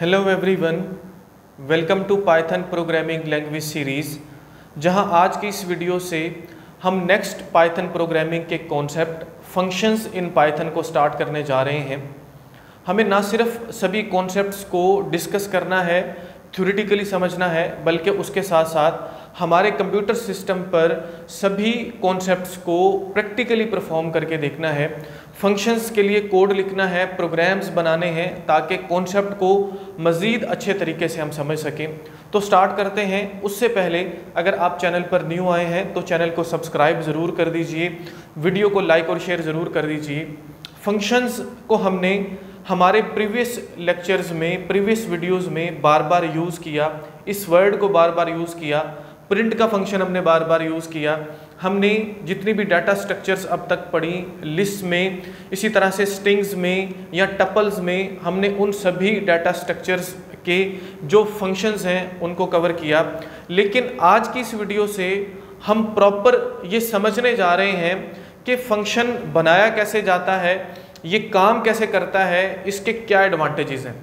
Hello everyone, welcome to Python programming language series. जहां आज की इस वीडियो से हम नेक्स्ट पाइथन प्रोग्रामिंग के कॉन्सेप्ट फंक्शंस इन पाइथन को स्टार्ट करने जा रहे हैं। हमें ना सिर्फ सभी कॉन्सेप्ट्स को डिस्कस करना है, थ्योरेटिकली समझना है, बल्कि उसके साथ साथ हमारे कंप्यूटर सिस्टम पर सभी कॉन्सेप्ट्स को प्रैक्टिकली परफॉर्म करके देखना है। फंक्शंस के लिए कोड लिखना है, प्रोग्राम्स बनाने हैं ताकि कॉन्सेप्ट को मज़ीद अच्छे तरीके से हम समझ सकें। तो स्टार्ट करते हैं। उससे पहले अगर आप चैनल पर न्यू आए हैं तो चैनल को सब्सक्राइब ज़रूर कर दीजिए, वीडियो को लाइक और शेयर ज़रूर कर दीजिए। फंक्शंस को हमने हमारे प्रीवियस लेक्चर्स में, प्रीवियस वीडियोस में बार बार यूज़ किया, इस वर्ड को बार बार यूज़ किया, प्रिंट का फंक्शन हमने बार बार यूज़ किया। हमने जितनी भी डाटा स्ट्रक्चर्स अब तक पढ़ी, लिस्ट में, इसी तरह से स्ट्रिंग्स में या टपल्स में, हमने उन सभी डाटा स्ट्रक्चर्स के जो फंक्शंस हैं उनको कवर किया। लेकिन आज की इस वीडियो से हम प्रॉपर ये समझने जा रहे हैं कि फंक्शन बनाया कैसे जाता है, ये काम कैसे करता है, इसके क्या एडवांटेजेस हैं।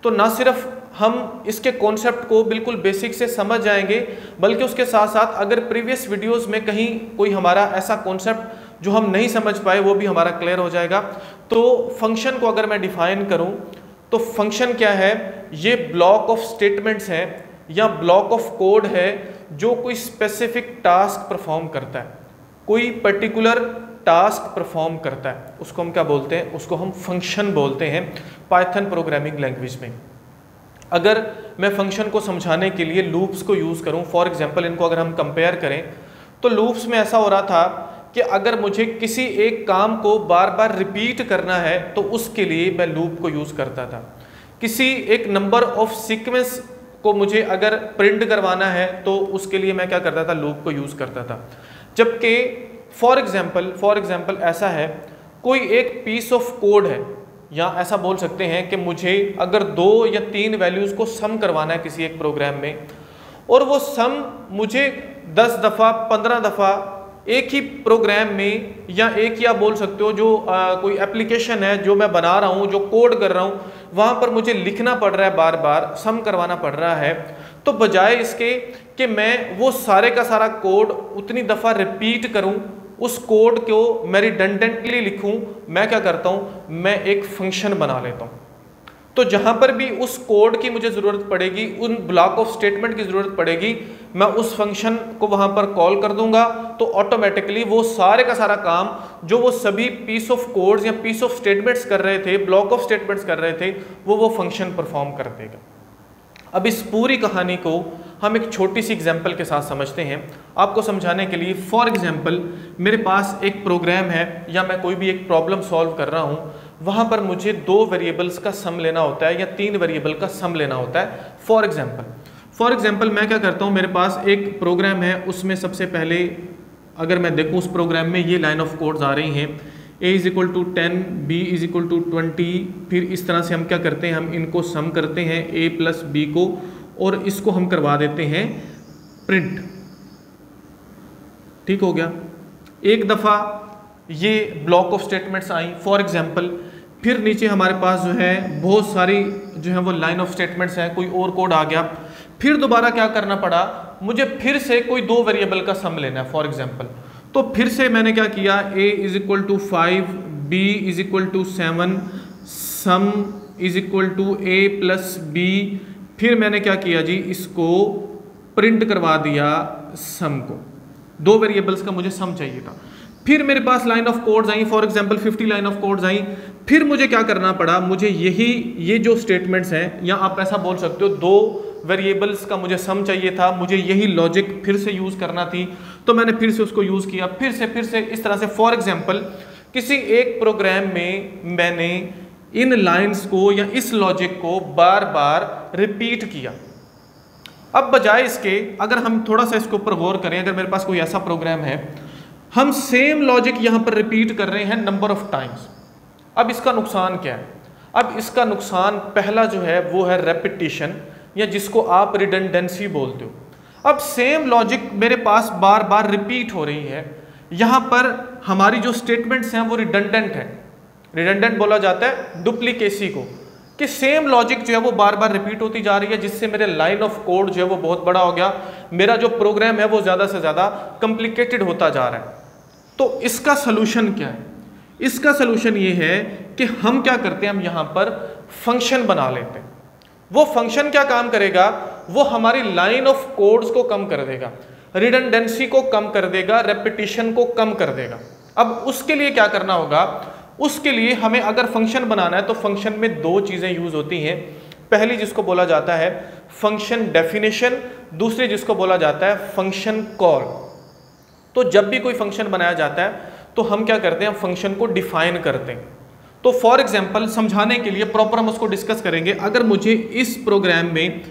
तो ना सिर्फ हम इसके कॉन्सेप्ट को बिल्कुल बेसिक से समझ जाएंगे, बल्कि उसके साथ साथ अगर प्रीवियस वीडियोस में कहीं कोई हमारा ऐसा कॉन्सेप्ट जो हम नहीं समझ पाए वो भी हमारा क्लियर हो जाएगा। तो फंक्शन को अगर मैं डिफाइन करूं तो फंक्शन क्या है? ये ब्लॉक ऑफ स्टेटमेंट्स हैं या ब्लॉक ऑफ कोड है जो कोई स्पेसिफिक टास्क परफॉर्म करता है, कोई पर्टिकुलर टास्क परफॉर्म करता है, उसको हम क्या बोलते हैं? उसको हम फंक्शन बोलते हैं पाइथन प्रोग्रामिंग लैंग्वेज में। अगर मैं फंक्शन को समझाने के लिए लूप्स को यूज़ करूं, फॉर एग्जांपल इनको अगर हम कंपेयर करें तो लूप्स में ऐसा हो रहा था कि अगर मुझे किसी एक काम को बार बार रिपीट करना है तो उसके लिए मैं लूप को यूज़ करता था। किसी एक नंबर ऑफ सीक्वेंस को मुझे अगर प्रिंट करवाना है तो उसके लिए मैं क्या करता था? लूप को यूज़ करता था। जबकि फॉर एग्जाम्पल ऐसा है, कोई एक पीस ऑफ कोड है, या ऐसा बोल सकते हैं कि मुझे अगर 2 या 3 वैल्यूज़ को सम करवाना है किसी एक प्रोग्राम में, और वो सम मुझे 10 दफ़ा 15 दफ़ा एक ही प्रोग्राम में, या एक या बोल सकते हो जो कोई एप्लीकेशन है जो मैं बना रहा हूँ, जो कोड कर रहा हूँ, वहाँ पर मुझे लिखना पड़ रहा है, बार बार सम करवाना पड़ रहा है, तो बजाय इसके कि मैं वो सारे का सारा कोड उतनी दफ़ा रिपीट करूँ, उस कोड को मैं रिडंडेंटली लिखूं, मैं क्या करता हूं? मैं एक फंक्शन बना लेता हूं। तो जहां पर भी उस कोड की मुझे ज़रूरत पड़ेगी, उन ब्लॉक ऑफ स्टेटमेंट की ज़रूरत पड़ेगी, मैं उस फंक्शन को वहां पर कॉल कर दूंगा, तो ऑटोमेटिकली वो सारे का सारा काम जो वो सभी पीस ऑफ कोड्स या पीस ऑफ स्टेटमेंट्स कर रहे थे, ब्लॉक ऑफ स्टेटमेंट्स कर रहे थे, वो फंक्शन परफॉर्म कर देगा। अब इस पूरी कहानी को हम एक छोटी सी एग्जांपल के साथ समझते हैं आपको समझाने के लिए। फॉर एग्जांपल मेरे पास एक प्रोग्राम है या मैं कोई भी एक प्रॉब्लम सॉल्व कर रहा हूँ, वहाँ पर मुझे 2 वेरिएबल्स का सम लेना होता है या 3 वेरिएबल का सम लेना होता है। फॉर एग्जांपल मैं क्या करता हूँ, मेरे पास एक प्रोग्राम है, उसमें सबसे पहले अगर मैं देखूँ उस प्रोग्राम में ये लाइन ऑफ कोड्स आ रही हैं, a = 10, b = 20। फिर इस तरह से हम क्या करते हैं, हम इनको सम करते हैं a + b को, और इसको हम करवा देते हैं प्रिंट। ठीक हो गया। एक दफ़ा ये block of statements I for example, फिर नीचे हमारे पास जो है बहुत सारी जो है वो लाइन ऑफ स्टेटमेंट्स हैं, कोई और कोड आ गया, फिर दोबारा क्या करना पड़ा, मुझे फिर से कोई 2 वेरिएबल का सम लेना है फॉर एग्जांपल। तो फिर से मैंने क्या किया, a = 5, b = 7, some = a + b। फिर मैंने क्या किया जी, इसको प्रिंट करवा दिया सम को। 2 वेरिएबल्स का मुझे सम चाहिए था। फिर मेरे पास लाइन ऑफ कोड्स आई, for example 50 line of codes आई। फिर मुझे क्या करना पड़ा, मुझे ये जो स्टेटमेंट्स हैं, या आप ऐसा बोल सकते हो 2 वेरिएबल्स का मुझे सम चाहिए था, मुझे यही लॉजिक फिर से यूज़ करना थी, तो मैंने फिर से उसको यूज़ किया, फिर से इस तरह से। फॉर एग्जांपल किसी एक प्रोग्राम में मैंने इन लाइंस को या इस लॉजिक को बार बार रिपीट किया। अब बजाय इसके अगर हम थोड़ा सा इसके ऊपर गौर करें, अगर मेरे पास कोई ऐसा प्रोग्राम है, हम सेम लॉजिक यहाँ पर रिपीट कर रहे हैं नंबर ऑफ टाइम्स। अब इसका नुकसान क्या है? अब इसका नुकसान पहला जो है वो है रेपिटिशन, या जिसको आप रिडंडेंसी बोलते हो। अब सेम लॉजिक मेरे पास बार बार रिपीट हो रही है, यहाँ पर हमारी जो स्टेटमेंट्स हैं वो रिडंडेंट है। रिडंडेंट बोला जाता है डुप्लीकेसी को, कि सेम लॉजिक जो है वो बार बार रिपीट होती जा रही है, जिससे मेरे लाइन ऑफ कोड जो है वो बहुत बड़ा हो गया, मेरा जो प्रोग्राम है वो ज़्यादा से ज़्यादा कॉम्प्लिकेटेड होता जा रहा है। तो इसका सलूशन क्या है? इसका सलूशन ये है कि हम क्या करते हैं, हम यहाँ पर फंक्शन बना लेते हैं। वो फंक्शन क्या काम करेगा, वो हमारी लाइन ऑफ कोड्स को कम कर देगा, रिडंडेंसी को कम कर देगा, रेपिटिशन को कम कर देगा। अब उसके लिए क्या करना होगा, उसके लिए हमें अगर फंक्शन बनाना है तो फंक्शन में दो चीज़ें यूज होती हैं। पहली जिसको बोला जाता है फंक्शन डेफिनेशन, दूसरी जिसको बोला जाता है फंक्शन कॉल। तो जब भी कोई फंक्शन बनाया जाता है तो हम क्या करते हैं, फंक्शन को डिफाइन करते हैं। तो फॉर एग्जांपल समझाने के लिए प्रॉपर हम उसको डिस्कस करेंगे। अगर मुझे इस प्रोग्राम में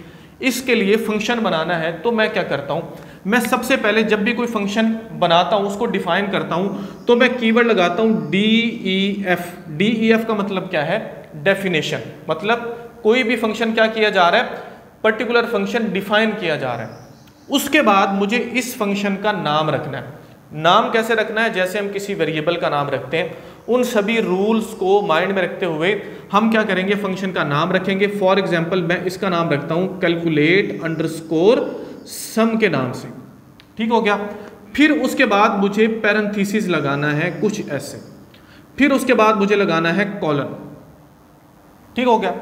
इसके लिए फंक्शन बनाना है तो मैं क्या करता हूँ, मैं सबसे पहले जब भी कोई फंक्शन बनाता हूँ उसको डिफाइन करता हूँ तो मैं कीवर्ड लगाता हूँ DEF। DEF का मतलब क्या है, डेफिनेशन। मतलब कोई भी फंक्शन क्या किया जा रहा है, पर्टिकुलर फंक्शन डिफाइन किया जा रहा है। उसके बाद मुझे इस फंक्शन का नाम रखना है। नाम कैसे रखना है, जैसे हम किसी वेरिएबल का नाम रखते हैं, उन सभी रूल्स को माइंड में रखते हुए हम क्या करेंगे, फंक्शन का नाम रखेंगे। फॉर एग्जांपल मैं इसका नाम रखता हूं कैलकुलेट अंडरस्कोर सम के नाम से, ठीक हो गया। फिर उसके बाद मुझे पैरेंथेसिस लगाना है कुछ ऐसे, फिर उसके बाद मुझे लगाना है कॉलन, ठीक हो गया।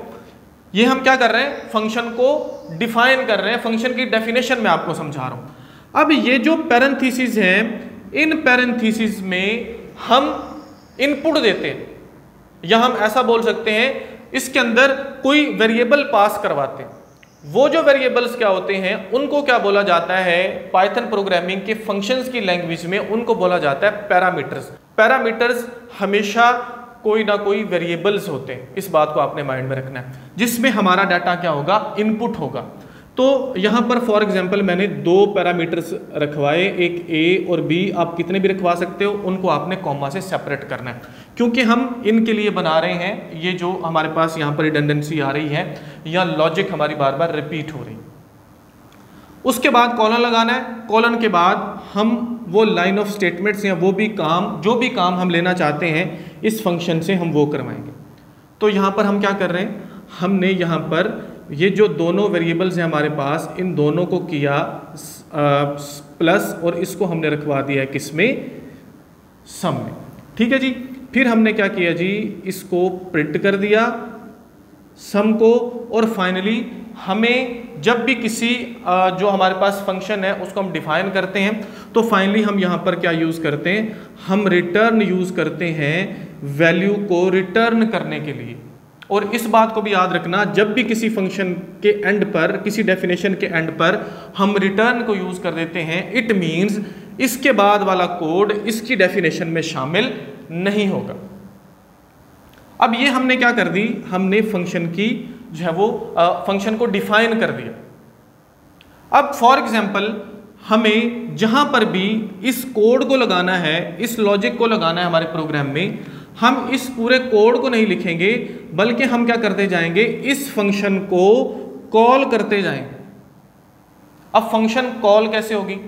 ये हम क्या कर रहे हैं, फंक्शन को डिफाइन कर रहे हैं, फंक्शन की डेफिनेशन में आपको समझा रहा हूं। अब ये जो पैरेंथेसिस है, इन पैरेंथेसिस में हम इनपुट देते हैं, या हम ऐसा बोल सकते हैं इसके अंदर कोई वेरिएबल पास करवाते हैं। वो जो वेरिएबल्स क्या होते हैं उनको क्या बोला जाता है, पाइथन प्रोग्रामिंग के फंक्शंस की लैंग्वेज में उनको बोला जाता है पैरामीटर्स। पैरामीटर्स हमेशा कोई ना कोई वेरिएबल्स होते हैं, इस बात को आपने माइंड में रखना है, जिसमें हमारा डाटा क्या होगा, इनपुट होगा। तो यहाँ पर फॉर एग्जांपल मैंने दो पैरामीटर्स रखवाए, एक A और B, आप कितने भी रखवा सकते हो, उनको आपने कॉमा से सेपरेट करना है, क्योंकि हम इनके लिए बना रहे हैं। ये जो हमारे पास यहाँ पर रिडंडेंसी आ रही है या लॉजिक हमारी बार बार रिपीट हो रही है। उसके बाद कॉलन लगाना है, कॉलन के बाद हम वो लाइन ऑफ स्टेटमेंट्स या वो भी काम, जो भी काम हम लेना चाहते हैं इस फंक्शन से हम वो करवाएंगे। तो यहाँ पर हम क्या कर रहे हैं, हमने यहाँ पर ये जो दोनों वेरिएबल्स हैं हमारे पास, इन दोनों को किया प्लस और इसको हमने रखवा दिया है किसमें, सम में, ठीक है जी। फिर हमने क्या किया जी, इसको प्रिंट कर दिया सम को, और फाइनली हमें जब भी किसी जो हमारे पास फंक्शन है उसको हम डिफाइन करते हैं तो फाइनली हम यहाँ पर क्या यूज़ करते हैं, हम रिटर्न यूज़ करते हैं वैल्यू को रिटर्न करने के लिए। और इस बात को भी याद रखना, जब भी किसी फंक्शन के एंड पर, किसी डेफिनेशन के एंड पर हम रिटर्न को यूज़ कर देते हैं, इट मीन्स इसके बाद वाला कोड इसकी डेफिनेशन में शामिल नहीं होगा। अब ये हमने क्या कर दी, हमने फंक्शन की जो है वो फंक्शन को डिफाइन कर दिया। अब फॉर एग्जांपल हमें जहां पर भी इस कोड को लगाना है, इस लॉजिक को लगाना है हमारे प्रोग्राम में, हम इस पूरे कोड को नहीं लिखेंगे, बल्कि हम क्या करते जाएंगे, इस फंक्शन को कॉल करते जाएंगे। अब फंक्शन कॉल कैसे होगी,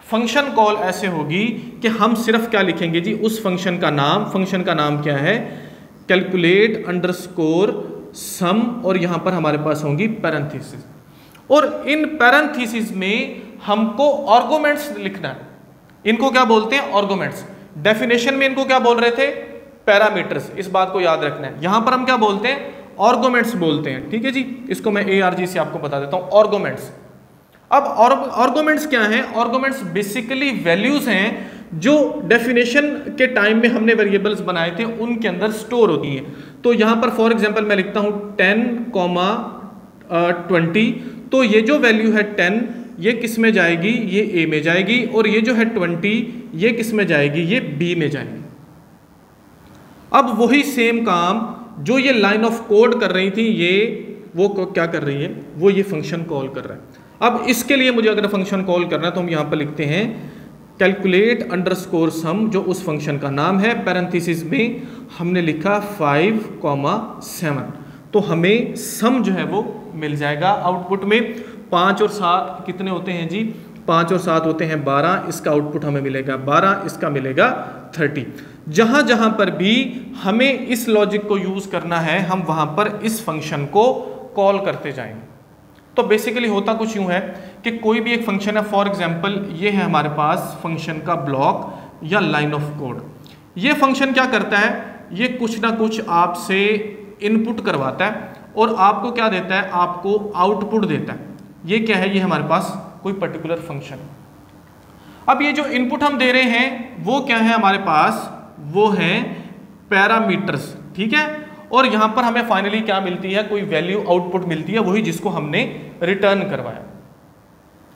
फंक्शन कॉल ऐसे होगी कि हम सिर्फ क्या लिखेंगे जी, उस फंक्शन का नाम, फंक्शन का नाम क्या है, कैलकुलेट अंडरस्कोर सम, और यहां पर हमारे पास होंगी पैरेंथेसिस, और इन पैरेंथेसिस में हमको आर्गुमेंट्स लिखना है। इनको क्या बोलते हैं, आर्गुमेंट्स। डेफिनेशन में इनको क्या बोल रहे थे, पैरामीटर्स, इस बात को याद रखना है। यहां पर हम क्या बोलते हैं, आर्गुमेंट्स बोलते हैं, ठीक है जी। इसको मैं ARG से आपको बता देता हूं, आर्गुमेंट्स। अब आर्गुमेंट्स क्या हैं, आर्गुमेंट्स बेसिकली वैल्यूज हैं जो डेफिनेशन के टाइम में हमने वेरिएबल्स बनाए थे उनके अंदर स्टोर होती हैं। तो यहां पर फॉर एग्जांपल मैं लिखता हूं 10,20, तो ये जो वैल्यू है 10 ये किस में जाएगी, ये A में जाएगी, और ये जो है 20 ये किस में जाएगी, ये B में जाएगी। अब वही सेम काम जो ये लाइन ऑफ कोड कर रही थी, ये वो क्या कर रही है, वो ये फंक्शन कॉल कर रहा है। अब इसके लिए मुझे अगर फंक्शन कॉल करना है तो हम यहाँ पर लिखते हैं कैलकुलेट अंडरस्कोर सम, जो उस फंक्शन का नाम है। पैरेंथेसिस में हमने लिखा 5,7, तो हमें सम जो है वो मिल जाएगा। आउटपुट में 5 और 7 कितने होते हैं जी, 5 और 7 होते हैं 12, इसका आउटपुट हमें मिलेगा 12, इसका मिलेगा 30। जहां जहां पर भी हमें इस लॉजिक को यूज करना है हम वहां पर इस फंक्शन को कॉल करते जाएंगे। तो बेसिकली होता कुछ यूं है कि कोई भी एक फंक्शन है, फॉर एग्जांपल ये है हमारे पास फंक्शन का ब्लॉक या लाइन ऑफ कोड। ये फंक्शन क्या करता है, ये कुछ ना कुछ आपसे इनपुट करवाता है और आपको क्या देता है, आपको आउटपुट देता है। ये क्या है, ये हमारे पास कोई पर्टिकुलर फंक्शन। अब ये जो इनपुट हम दे रहे हैं वो क्या है हमारे पास, वो है पैरामीटर्स, ठीक है। और यहां पर हमें फाइनली क्या मिलती है, कोई वैल्यू आउटपुट मिलती है, वही जिसको हमने रिटर्न करवाया।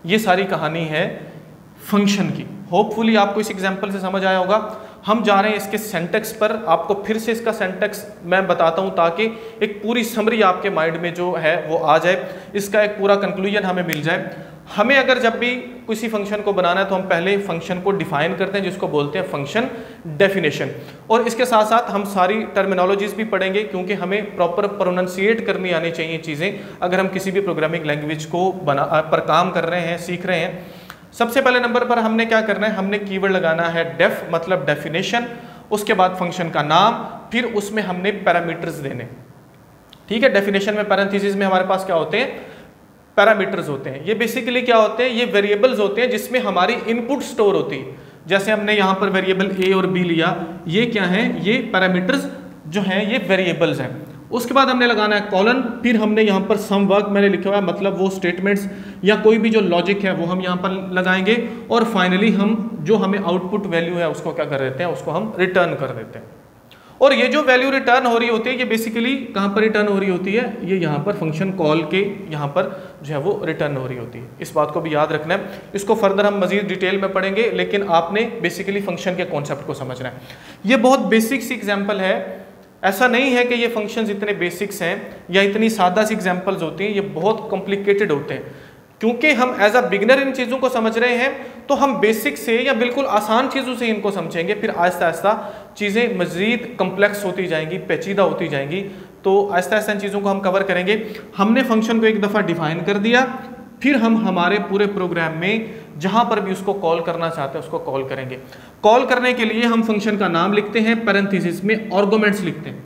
ये सारी कहानी है फंक्शन की। होपफुली आपको इस एग्जांपल से समझ आया होगा। हम जा रहे हैं इसके सिंटैक्स पर, आपको फिर से इसका सिंटैक्स मैं बताता हूं ताकि एक पूरी समरी आपके माइंड में जो है वो आ जाए, इसका एक पूरा कंक्लूजन हमें मिल जाए। हमें अगर जब भी किसी फंक्शन को बनाना है तो हम पहले फंक्शन को डिफाइन करते हैं, जिसको बोलते हैं फंक्शन डेफिनेशन। और इसके साथ साथ हम सारी टर्मिनोलॉजीज भी पढ़ेंगे, क्योंकि हमें प्रॉपर प्रोनाउंसिएट करनी आनी चाहिए चीज़ें अगर हम किसी भी प्रोग्रामिंग लैंग्वेज को पर काम कर रहे हैं, सीख रहे हैं। सबसे पहले नंबर पर हमने क्या करना है, हमने कीवर्ड लगाना है डेफ मतलब डेफिनेशन, उसके बाद फंक्शन का नाम, फिर उसमें हमने पैरामीटर्स देने, ठीक है। डेफिनेशन में पैरेंथेसिस में हमारे पास क्या होते हैं, पैरामीटर्स होते हैं। ये बेसिकली क्या होते हैं, ये वेरिएबल्स होते हैं जिसमें हमारी इनपुट स्टोर होती है। जैसे हमने यहाँ पर वेरिएबल ए और बी लिया, ये क्या है, ये पैरामीटर्स जो हैं ये वेरिएबल्स हैं। उसके बाद हमने लगाना है कॉलन, फिर हमने यहाँ पर सम वर्क मैंने लिखा हुआ है, मतलब वो स्टेटमेंट्स या कोई भी जो लॉजिक है वो हम यहाँ पर लगाएंगे। और फाइनली हम जो हमें आउटपुट वैल्यू है उसको क्या कर देते हैं, उसको हम रिटर्न कर देते हैं। और ये जो वैल्यू रिटर्न हो रही होती है ये बेसिकली कहाँ पर रिटर्न हो रही होती है, ये यहाँ पर फंक्शन कॉल के यहाँ पर जो है वो रिटर्न हो रही होती है। इस बात को भी याद रखना है। इसको फर्दर हम मजीद डिटेल में पढ़ेंगे, लेकिन आपने बेसिकली फंक्शन के कॉन्सेप्ट को समझना है। ये बहुत बेसिक सी एग्जाम्पल है, ऐसा नहीं है कि ये फंक्शंस इतने बेसिक्स हैं या इतनी सादा सी एग्जाम्पल्स होती हैं, ये बहुत कॉम्प्लिकेटेड होते हैं। क्योंकि हम एज अ बिगनर इन चीज़ों को समझ रहे हैं तो हम बेसिक से या बिल्कुल आसान चीज़ों से इनको समझेंगे, फिर आहिस्ता आहिस्ता चीज़ें मज़ीद कम्प्लेक्स होती जाएंगी, पेचीदा होती जाएंगी। तो आहिस्ता आहिस्ता इन चीज़ों को हम कवर करेंगे। हमने फंक्शन को एक दफ़ा डिफाइन कर दिया, फिर हम हमारे पूरे प्रोग्राम में जहाँ पर भी उसको कॉल करना चाहते हैं उसको कॉल करेंगे। कॉल करने के लिए हम फंक्शन का नाम लिखते हैं, पैरेंथेसिस में आर्गुमेंट्स लिखते हैं।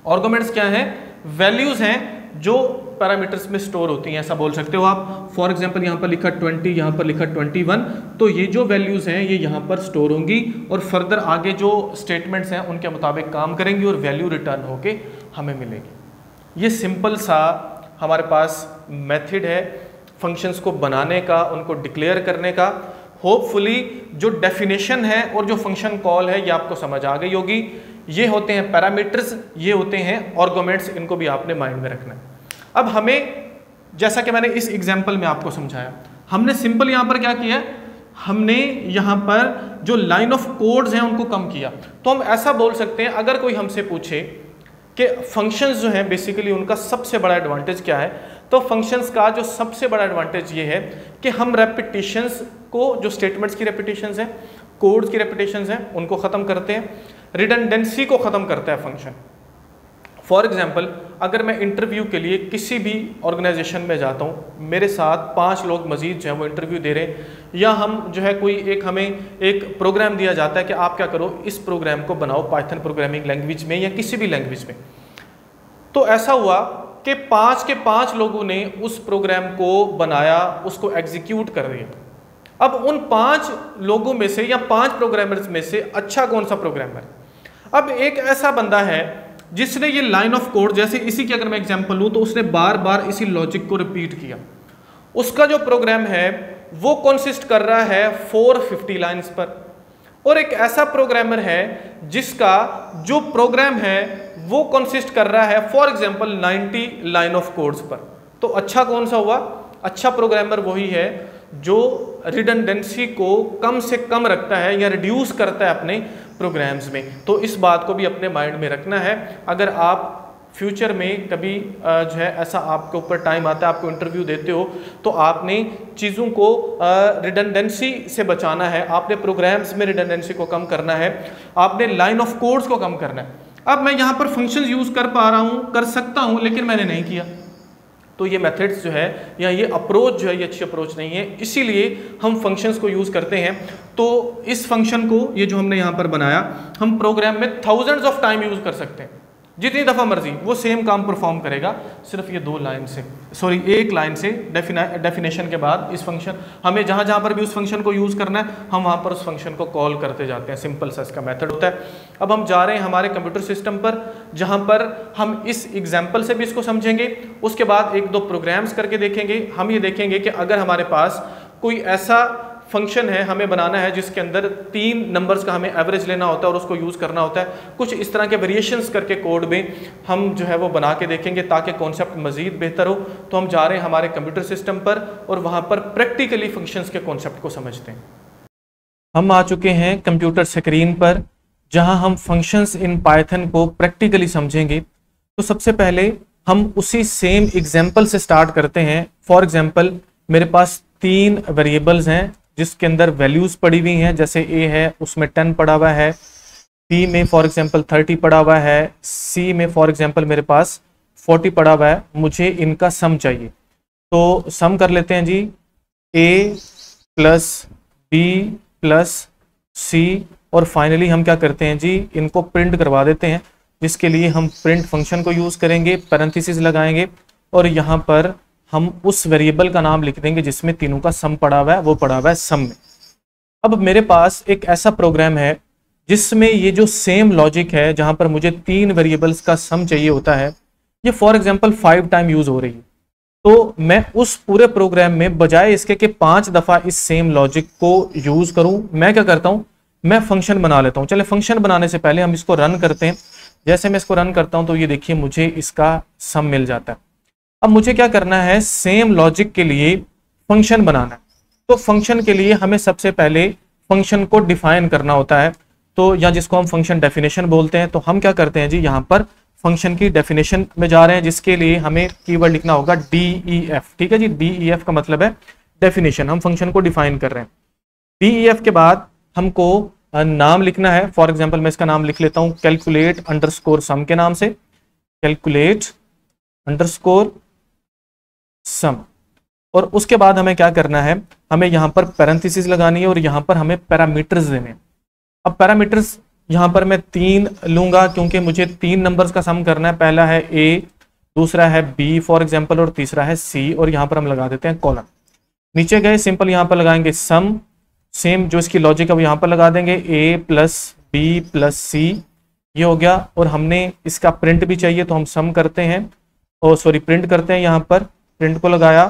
आर्गुमेंट्स क्या है, वैल्यूज़ हैं जो पैरामीटर्स में स्टोर होती हैं, ऐसा बोल सकते हो आप। फॉर एग्जांपल यहाँ पर लिखा 20, यहाँ पर लिखा 21, तो ये जो वैल्यूज़ हैं ये यहाँ पर स्टोर होंगी और फर्दर आगे जो स्टेटमेंट्स हैं उनके मुताबिक काम करेंगी और वैल्यू रिटर्न होके हमें मिलेगी। ये सिंपल सा हमारे पास मेथड है फंक्शंस को बनाने का, उनको डिक्लेयर करने का। होपफुली जो डेफिनेशन है और जो फंक्शन कॉल है ये आपको समझ आ गई होगी। ये होते हैं पैरामीटर्स, ये होते हैं आर्गुमेंट्स, इनको भी आपने माइंड में रखना है। अब हमें, जैसा कि मैंने इस एग्जांपल में आपको समझाया, हमने सिंपल यहाँ पर क्या किया, हमने यहाँ पर जो लाइन ऑफ कोड्स हैं उनको कम किया। तो हम ऐसा बोल सकते हैं, अगर कोई हमसे पूछे कि फंक्शंस जो हैं बेसिकली उनका सबसे बड़ा एडवांटेज क्या है, तो फंक्शंस का जो सबसे बड़ा एडवांटेज ये है कि हम रेपिटेशंस को, जो स्टेटमेंट्स की रेपिटेशंस हैं, कोड्स की रेपिटेशंस हैं, उनको ख़त्म करते हैं। रिडंडेंसी को ख़त्म करता है फंक्शन। फॉर एग्जांपल अगर मैं इंटरव्यू के लिए किसी भी ऑर्गेनाइजेशन में जाता हूँ, मेरे साथ 5 लोग मजीद जो है वो इंटरव्यू दे रहे हैं, या हम जो है कोई एक, हमें एक प्रोग्राम दिया जाता है कि आप क्या करो, इस प्रोग्राम को बनाओ पाइथन प्रोग्रामिंग लैंग्वेज में या किसी भी लैंग्वेज में। तो ऐसा हुआ कि 5 के 5 लोगों ने उस प्रोग्राम को बनाया, उसको एग्जीक्यूट कर दिया। अब उन 5 लोगों में से या 5 प्रोग्रामर्स में से अच्छा कौन सा प्रोग्रामर? अब एक ऐसा बंदा है जिसने ये लाइन ऑफ कोड, जैसे इसी की अगर मैं एग्जांपल लूँ तो उसने बार बार इसी लॉजिक को रिपीट किया। उसका जो प्रोग्राम है वो कंसिस्ट कर रहा है 450 लाइंस पर। और एक ऐसा प्रोग्रामर है जिसका जो प्रोग्राम है वो कंसिस्ट कर रहा है for example 90 line of codes पर। तो अच्छा कौन सा हुआ? अच्छा प्रोग्रामर वही है जो रिडंडेंसी को कम से कम रखता है या रिड्यूस करता है अपने प्रोग्राम्स में। तो इस बात को भी अपने माइंड में रखना है। अगर आप फ्यूचर में कभी जो है ऐसा आपके ऊपर टाइम आता है, आपको इंटरव्यू देते हो, तो आपने चीज़ों को रिडंडेंसी से बचाना है, आपने प्रोग्राम्स में रिडंडेंसी को कम करना है, आपने लाइन ऑफ कोड्स को कम करना है। अब मैं यहाँ पर फंक्शंस यूज़ कर पा रहा हूँ, कर सकता हूँ, लेकिन मैंने नहीं किया। तो ये मेथड्स जो है या ये अप्रोच जो है ये अच्छी अप्रोच नहीं है, इसीलिए हम फंक्शंस को यूज़ करते हैं। तो इस फंक्शन को ये जो हमने यहाँ पर बनाया हम प्रोग्राम में थाउजेंड्स ऑफ टाइम यूज़ कर सकते हैं, जितनी दफ़ा मर्जी वो सेम काम परफॉर्म करेगा, सिर्फ ये एक लाइन से डेफिनेशन के बाद इस फंक्शन हमें जहाँ जहाँ पर भी उस फंक्शन को यूज़ करना है हम वहाँ पर उस फंक्शन को कॉल करते जाते हैं। सिंपल सा इसका मेथड होता है। अब हम जा रहे हैं हमारे कंप्यूटर सिस्टम पर, जहाँ पर हम इस एग्जाम्पल से भी इसको समझेंगे, उसके बाद एक दो प्रोग्राम्स करके देखेंगे। हम ये देखेंगे कि अगर हमारे पास कोई ऐसा फंक्शन है हमें बनाना है जिसके अंदर 3 नंबर्स का हमें एवरेज लेना होता है और उसको यूज़ करना होता है, कुछ इस तरह के वेरिएशंस करके कोड में हम जो है वो बना के देखेंगे ताकि कॉन्सेप्ट मज़ीद बेहतर हो। तो हम जा रहे हैं हमारे कंप्यूटर सिस्टम पर और वहाँ पर प्रैक्टिकली फंक्शंस के कॉन्सेप्ट को समझते हैं। हम आ चुके हैं कंप्यूटर स्क्रीन पर, जहाँ हम फंक्शंस इन पाइथन को प्रैक्टिकली समझेंगे। तो सबसे पहले हम उसी सेम एग्जाम्पल से स्टार्ट करते हैं। फॉर एग्जाम्पल मेरे पास 3 वेरिएबल्स हैं जिसके अंदर वैल्यूज पड़ी हुई हैं, जैसे ए है उसमें 10 पड़ा हुआ है, बी में फॉर एग्जांपल 30 पड़ा हुआ है, सी में फॉर एग्जांपल मेरे पास 40 पड़ा हुआ है। मुझे इनका सम चाहिए, तो सम कर लेते हैं जी। ए प्लस बी प्लस सी और फाइनली हम क्या करते हैं जी, इनको प्रिंट करवा देते हैं, जिसके लिए हम प्रिंट फंक्शन को यूज़ करेंगे, पैरेंथेसिस लगाएंगे और यहाँ पर हम उस वेरिएबल का नाम लिख देंगे जिसमें तीनों का सम पड़ा हुआ है, वो पड़ा हुआ है सम में। अब मेरे पास एक ऐसा प्रोग्राम है जिसमें ये जो सेम लॉजिक है, जहां पर मुझे 3 वेरिएबल्स का सम चाहिए होता है, ये फॉर एग्जांपल 5 टाइम यूज हो रही है। तो मैं उस पूरे प्रोग्राम में बजाय इसके कि 5 दफा इस सेम लॉजिक को यूज करूं, मैं क्या करता हूं, मैं फंक्शन बना लेता हूं। चले फंक्शन बनाने से पहले हम इसको रन करते हैं। जैसे मैं इसको रन करता हूं तो ये देखिए मुझे इसका सम मिल जाता है। अब मुझे क्या करना है, सेम लॉजिक के लिए फंक्शन बनाना है। तो फंक्शन के लिए हमें सबसे पहले फंक्शन को डिफाइन करना होता है, तो या जिसको हम फंक्शन डेफिनेशन बोलते हैं। तो हम क्या करते हैं जी, यहाँ पर फंक्शन की डेफिनेशन में जा रहे हैं, जिसके लिए हमें कीवर्ड लिखना होगा DEF। ठीक है जी, DEF का मतलब है डेफिनेशन, हम फंक्शन को डिफाइन कर रहे हैं। DEF के बाद हमको नाम लिखना है। फॉर एग्जाम्पल मैं इसका नाम लिख लेता हूँ कैलकुलेट अंडरस्कोर सम के नाम से, कैलकुलेट अंडरस्कोर सम। और उसके बाद हमें क्या करना है, हमें यहाँ पर पैरेंथेसिस लगानी है और यहाँ पर हमें पैरामीटर्स देने हैं। अब पैरामीटर्स यहाँ पर मैं 3 लूंगा क्योंकि मुझे 3 नंबर्स का सम करना है। पहला है A, दूसरा है B फॉर एग्जांपल और तीसरा है C, और यहाँ पर हम लगा देते हैं कॉलन। नीचे गए सिंपल यहाँ पर लगाएंगे सम, सेम जो इसकी लॉजिक है वो यहाँ पर लगा देंगे A plus B plus C, ये हो गया। और हमने इसका प्रिंट भी चाहिए तो हम सम करते हैं, और सॉरी प्रिंट करते हैं, यहाँ पर प्रिंट को लगाया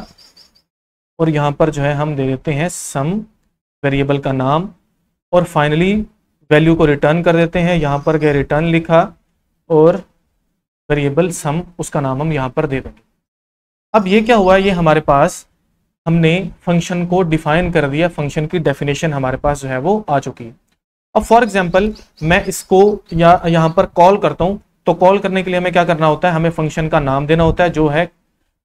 और यहाँ पर जो है हम दे देते हैं सम वेरिएबल का नाम, और फाइनली वैल्यू को रिटर्न कर देते हैं। यहाँ पर गए रिटर्न लिखा और वेरिएबल सम उसका नाम हम यहाँ पर दे देंगे। अब ये क्या हुआ, ये हमारे पास हमने फंक्शन को डिफाइन कर दिया, फंक्शन की डेफिनेशन हमारे पास जो है वो आ चुकी है। अब फॉर एग्जांपल मैं इसको यहाँ पर कॉल करता हूँ, तो कॉल करने के लिए हमें क्या करना होता है, हमें फंक्शन का नाम देना होता है जो है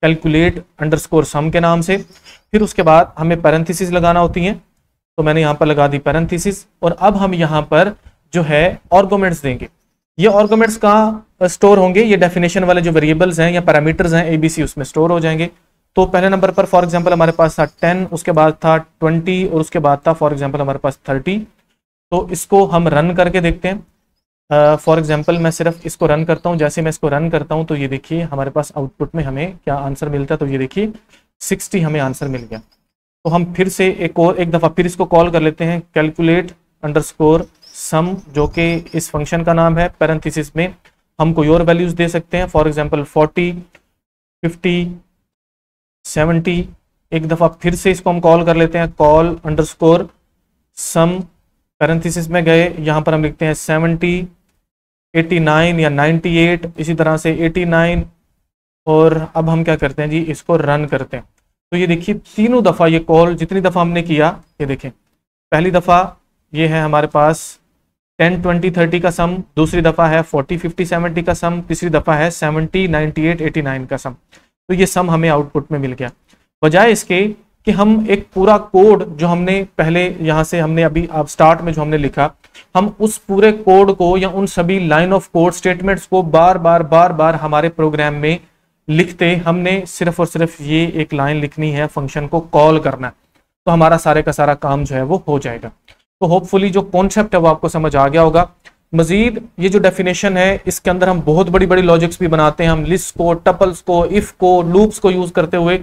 कैलकुलेट अंडरस्कोर सम के नाम से। फिर उसके बाद हमें पैरेंथेसिस लगाना होती हैं, तो मैंने यहाँ पर लगा दी पैरेंथेसिस। और अब हम यहाँ पर जो है आर्गुमेंट्स देंगे। ये आर्गुमेंट्स कहाँ स्टोर होंगे, ये डेफिनेशन वाले जो वेरिएबल्स हैं या पैरामीटर्स हैं ABC उसमें स्टोर हो जाएंगे। तो पहले नंबर पर फॉर एग्जांपल हमारे पास था 10, उसके बाद था 20 और उसके बाद था फॉर एग्जांपल हमारे पास 30। तो इसको हम रन करके देखते हैं। फॉर एग्जांपल मैं सिर्फ इसको रन करता हूँ। जैसे मैं इसको रन करता हूँ तो ये देखिए हमारे पास आउटपुट में हमें क्या आंसर मिलता है, तो ये देखिए 60 हमें आंसर मिल गया। तो हम फिर से एक दफ़ा फिर इसको कॉल कर लेते हैं, कैलकुलेट अंडरस्कोर सम जो कि इस फंक्शन का नाम है। पैरेंथेसिस में हम कोई और वैल्यूज दे सकते हैं, फॉर एग्जांपल 40, 50, 70। एक दफ़ा फिर से इसको हम कॉल कर लेते हैं, कॉल अंडरस्कोर सम, पैरेंथेसिस में गए, यहाँ पर हम लिखते हैं 70, 89 या 98, इसी तरह से 89। और अब हम क्या करते हैं जी, इसको रन करते हैं। तो ये देखिए तीनों दफ़ा ये कॉल जितनी दफ़ा हमने किया, ये देखें पहली दफ़ा ये है हमारे पास 10, 20, 30 का सम, दूसरी दफ़ा है 40, 50, 70 का सम, तीसरी दफ़ा है 70, 98, 89 का सम। तो ये सम हमें आउटपुट में मिल गया। बजाय इसके कि हम एक पूरा कोड जो हमने पहले यहाँ से हमने अभी आप स्टार्ट में जो हमने लिखा, हम उस पूरे कोड को या उन सभी लाइन ऑफ कोड स्टेटमेंट्स को बार बार हमारे प्रोग्राम में लिखते हमने सिर्फ और सिर्फ ये एक लाइन लिखनी है, फंक्शन को कॉल करना है, तो हमारा सारे का सारा काम जो है वो हो जाएगा। तो होपफुली जो कॉन्सेप्ट है वो आपको समझ आ गया होगा। मजीद ये जो डेफिनेशन है इसके अंदर हम बहुत बड़ी बड़ी लॉजिक्स भी बनाते हैं, हम लिस्ट को, टपल्स को, इफ को, लूप्स को यूज करते हुए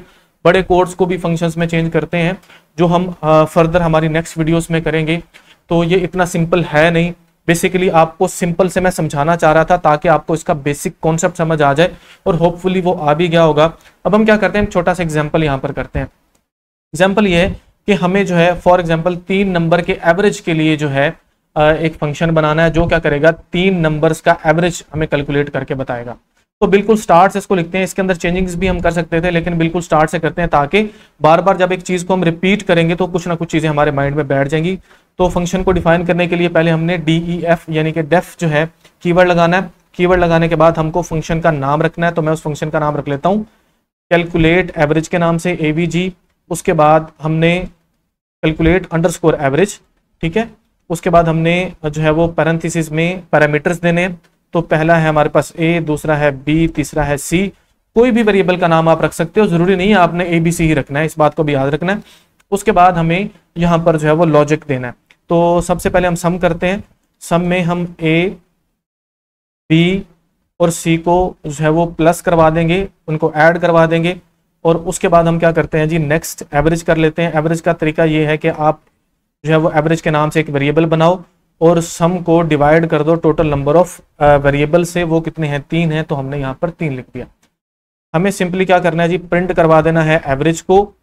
बड़े कोड्स को भी फंक्शंस में चेंज करते हैं, जो हम फर्दर हमारी नेक्स्ट वीडियोस में करेंगे। तो ये इतना सिंपल है नहीं, बेसिकली आपको सिंपल से मैं समझाना चाह रहा था ताकि आपको इसका बेसिक कॉन्सेप्ट समझ आ जाए, और होपफुली वो आ भी गया होगा। अब हम क्या करते हैं, छोटा सा एग्जाम्पल यहाँ पर करते हैं। एग्जाम्पल ये है कि हमें जो है फॉर एग्जाम्पल 3 नंबर के एवरेज के लिए जो है एक फंक्शन बनाना है, जो क्या करेगा 3 नंबर्स का एवरेज हमें कैलकुलेट करके बताएगा। तो बिल्कुल स्टार्ट से इसको लिखते हैं, इसके अंदर चेंजिंग्स भी हम कर सकते थे लेकिन बिल्कुल स्टार्ट से करते हैं ताकि बार बार जब एक चीज को हम रिपीट करेंगे तो कुछ ना कुछ चीजें हमारे माइंड में बैठ जाएंगी। तो फंक्शन को डिफाइन करने के लिए पहले हमने DEF यानी कि डेफ जो है कीवर्ड लगाना है। कीवर्ड लगाने के बाद हमको फंक्शन का नाम रखना है, तो मैं उस फंक्शन का नाम रख लेता हूँ कैलकुलेट एवरेज के नाम से, AVG। उसके बाद हमने कैलकुलेट अंडरस्कोर एवरेज, ठीक है। उसके बाद हमने जो है वो पैरेंथेसिस में पैरामीटर्स देने हैं, तो पहला है हमारे पास A, दूसरा है B, तीसरा है C। कोई भी वेरिएबल का नाम आप रख सकते हो, जरूरी नहीं है आपने ABC ही रखना है, इस बात को भी याद रखना है। उसके बाद हमें यहाँ पर जो है वो लॉजिक देना है। तो सबसे पहले हम सम करते हैं, सम में हम A, B और C को जो है वो प्लस करवा देंगे, उनको ऐड करवा देंगे। और उसके बाद हम क्या करते हैं जी, नेक्स्ट एवरेज कर लेते हैं। एवरेज का तरीका ये है कि आप जो है वो एवरेज के नाम से एक वेरिएबल बनाओ और सम को डिवाइड कर दो टोटल नंबर ऑफ वेरिएबल से, वो कितने हैं 3 हैं, तो हमने यहाँ पर 3 लिख दिया। हमें सिंपली क्या करना है जी, प्रिंट करवा देना है एवरेज को,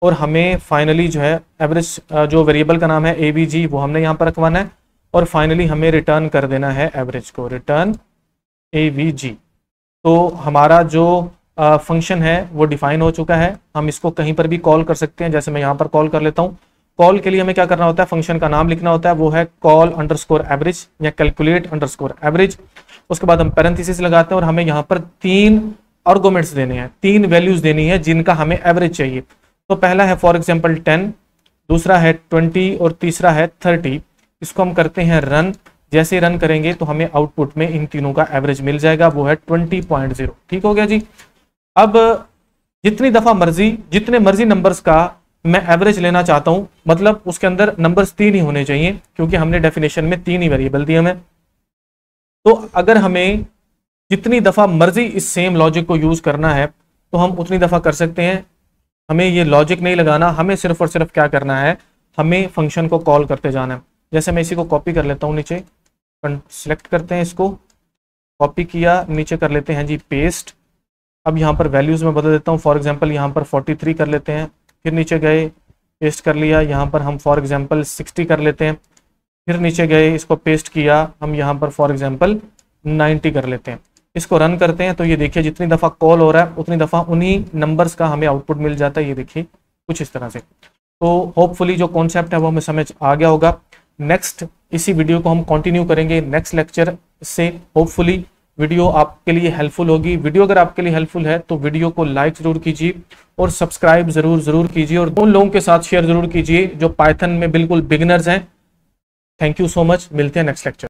और हमें फाइनली जो है एवरेज जो वेरिएबल का नाम है AVG वो हमने यहाँ पर रखवाना है, और फाइनली हमें रिटर्न कर देना है एवरेज को, रिटर्न AVG। तो हमारा जो फंक्शन है वो डिफाइन हो चुका है। हम इसको कहीं पर भी कॉल कर सकते हैं, जैसे मैं यहाँ पर कॉल कर लेता हूँ। कॉल के लिए हमें क्या करना होता है, फंक्शन का नाम लिखना होता है, वो है कॉल अंडरस्कोर एवरेज या कैलकुलेट अंडरस्कोर एवरेज। उसके बाद हम पैरेंथेसिस लगाते हैं और हमें यहाँ पर 3 आर्गुमेंट्स देने हैं, 3 वैल्यूज देनी है जिनका हमें एवरेज चाहिए। तो पहला है फॉर एग्जाम्पल 10, दूसरा है 20 और तीसरा है 30। इसको हम करते हैं रन। जैसे रन करेंगे तो हमें आउटपुट में इन तीनों का एवरेज मिल जाएगा, वो है 20.0। ठीक हो गया जी। अब जितनी दफा मर्जी, जितने मर्जी नंबर्स का मैं एवरेज लेना चाहता हूं, मतलब उसके अंदर नंबर्स 3 ही होने चाहिए, क्योंकि हमने डेफिनेशन में 3 ही वेरिएबल दिए हमें। तो अगर हमें जितनी दफा मर्जी इस सेम लॉजिक को यूज करना है तो हम उतनी दफा कर सकते हैं। हमें ये लॉजिक नहीं लगाना, हमें सिर्फ और सिर्फ क्या करना है, हमें फंक्शन को कॉल करते जाना है। जैसे मैं इसी को कॉपी कर लेता हूँ, नीचे सेलेक्ट करते हैं, इसको कॉपी किया, नीचे कर लेते हैं जी पेस्ट। अब यहाँ पर वैल्यूज में बदल देता हूँ, फॉर एग्जांपल यहाँ पर 43 कर लेते हैं, फिर नीचे गए पेस्ट कर लिया, यहाँ पर हम फॉर एग्जांपल 60 कर लेते हैं, फिर नीचे गए इसको पेस्ट किया, हम यहाँ पर फॉर एग्जांपल 90 कर लेते हैं। इसको रन करते हैं तो ये देखिए जितनी दफ़ा कॉल हो रहा है उतनी दफ़ा उन्हीं नंबर्स का हमें आउटपुट मिल जाता है। ये देखिए कुछ इस तरह से। तो होपफुली जो कॉन्सेप्ट है वो हमें समझ आ गया होगा। नेक्स्ट इसी वीडियो को हम कंटिन्यू करेंगे नेक्स्ट लेक्चर से। होपफुली वीडियो आपके लिए हेल्पफुल होगी। वीडियो अगर आपके लिए हेल्पफुल है तो वीडियो को लाइक जरूर कीजिए और सब्सक्राइब जरूर कीजिए, और उन लोगों के साथ शेयर जरूर कीजिए जो पाइथन में बिल्कुल बिगिनर्स हैं। थैंक यू सो मच, मिलते हैं नेक्स्ट लेक्चर।